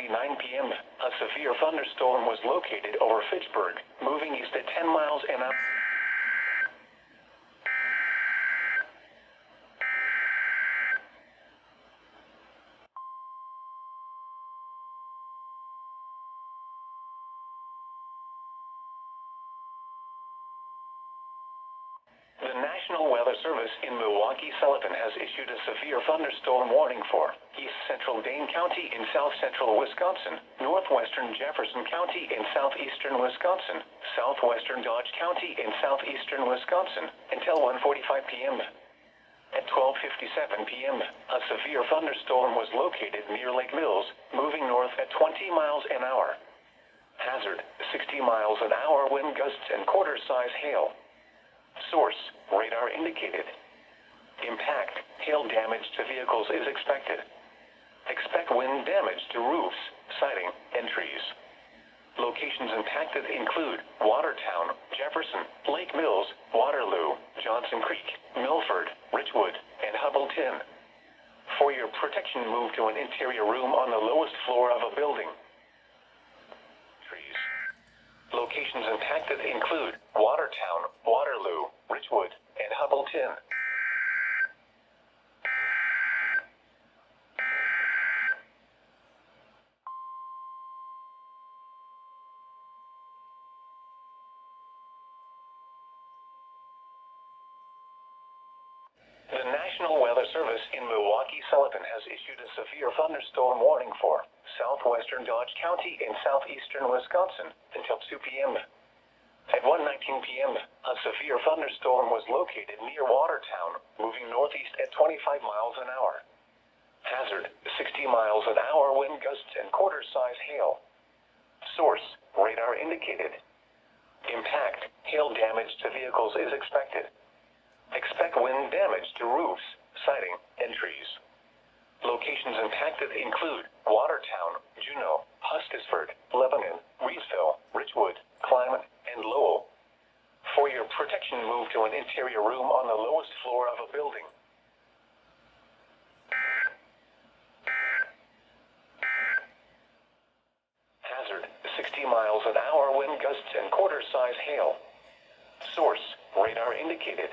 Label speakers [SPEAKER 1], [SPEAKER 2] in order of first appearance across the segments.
[SPEAKER 1] p.m., a severe thunderstorm was located over Fitchburg, moving east at 10 miles an hour. The National Weather Service in Milwaukee, Sullivan has issued a severe thunderstorm warning for east central Dane County in south central Wisconsin, northwestern Jefferson County in southeastern Wisconsin, southwestern Dodge County in southeastern Wisconsin, until 1:45 p.m. At 12:57 p.m., a severe thunderstorm was located near Lake Mills, moving north at 20 miles an hour. Hazard, 60 miles an hour wind gusts and quarter-size hail. Source, radar indicated. Impact, hail damage to vehicles is expected. Expect wind damage to roofs, siding, and trees. Locations impacted include Watertown, Jefferson, Lake Mills, Waterloo, Johnson Creek, Milford, Richwood, and Hubbleton. For your protection, move to an interior room on the lowest floor of a building. Trees. Locations impacted include Watertown, Waterloo, Richwood, and Hubbleton. The National Weather Service in Milwaukee, Sullivan has issued a severe thunderstorm warning for southwestern Dodge County in southeastern Wisconsin until 2 p.m. At 1:19 p.m., a severe thunderstorm was located near Watertown, moving northeast at 25 miles an hour. Hazard, 60 miles an hour wind gusts and quarter-size hail. Source, radar indicated. Impact, hail damage to vehicles is expected. Expect wind damage to roofs, siding, and trees. Locations impacted include Watertown, Juneau, Hustisford, Lebanon, Reesville, Richwood, Clyman, and Lowell. For your protection, move to an interior room on the lowest floor of a building. Hazard, 60 miles an hour wind gusts and quarter-size hail. Source, radar indicated.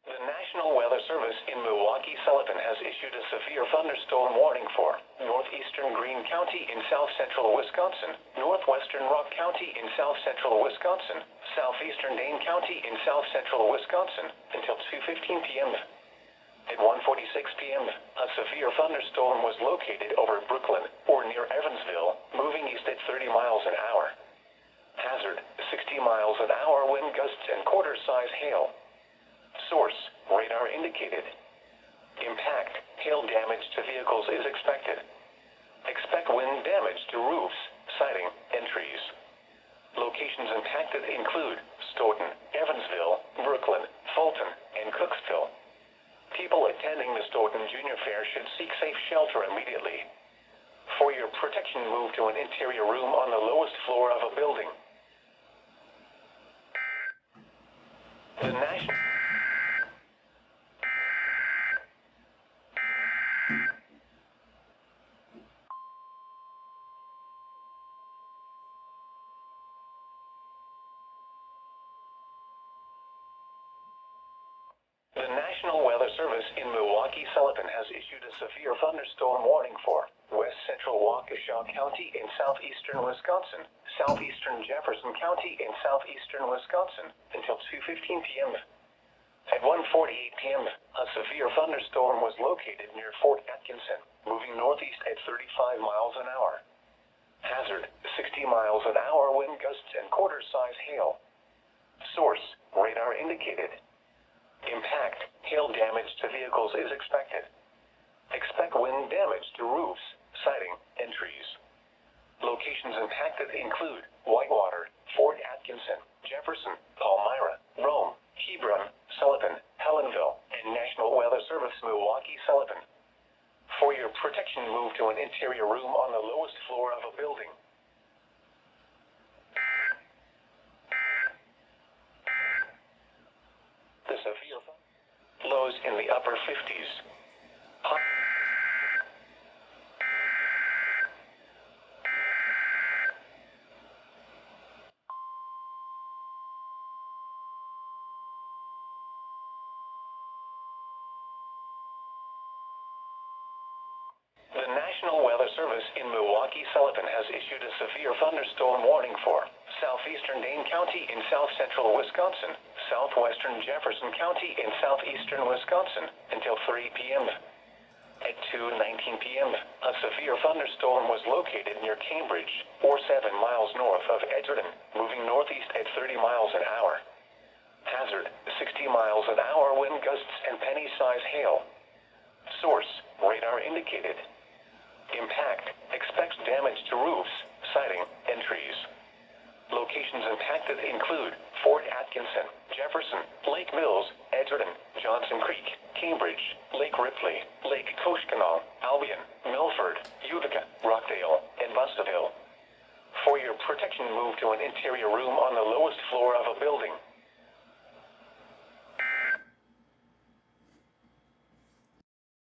[SPEAKER 1] The National Weather Service in Milwaukee, Sullivan has issued a severe thunderstorm warning for northeastern Greene County in south-central Wisconsin, northwestern Rock County in south-central Wisconsin, southeastern Dane County in south-central Wisconsin, until 2:15 p.m. At 1:46 p.m., a severe thunderstorm was located over Brooklyn or near Evansville, moving east at 30 miles an hour. Hazard, 60 miles an hour wind gusts and quarter-size hail. Source, radar indicated. Impact, hail damage to vehicles is expected. Expect wind damage to roofs, siding, and trees. Locations impacted include Stoughton, Evansville, Brooklyn, Fulton, and Cooksville. People attending the Stoughton Junior Fair should seek safe shelter immediately. For your protection, move to an interior room on the lowest floor of a building. The National The National Weather Service in Milwaukee, Sullivan has issued a severe thunderstorm warning for west central Waukesha County in southeastern Wisconsin, southeastern Jefferson County in southeastern Wisconsin, until 2:15 p.m. At 1:48 p.m., a severe thunderstorm was located near Fort Atkinson, moving northeast at 35 miles an hour. Hazard, 60 miles an hour wind gusts and quarter-size hail. Source, radar indicated. Impact, hail damage to vehicles is expected. Expect wind damage to roofs, siding, and trees. Locations impacted include Whitewater, Fort Atkinson, Jefferson, Palmyra, Rome, Hebron, Sullivan, Helenville, and National Weather Service Milwaukee, Sullivan. For your protection, move to an interior room on the lowest floor of a building. The severe lows in the upper 50s. The National Weather Service in Milwaukee, Sullivan has issued a severe thunderstorm warning for southeastern Dane County in south central Wisconsin, southwestern Jefferson County in southeastern Wisconsin until 3 p.m. At 2:19 p.m., a severe thunderstorm was located near Cambridge, or 7 miles north of Edgerton, moving northeast at 30 miles an hour. Hazard, 60 miles an hour wind gusts and penny-size hail. Source, radar indicated. Impact, expects damage to roofs, siding, and trees. Locations impacted include Fort Atkinson, Jefferson, Lake Mills, Edgerton, Johnson Creek, Cambridge, Lake Ripley, Lake Koshkonong, Albion, Milford, Utica, Rockdale, and Bustaville. For your protection, move to an interior room on the lowest floor of a building.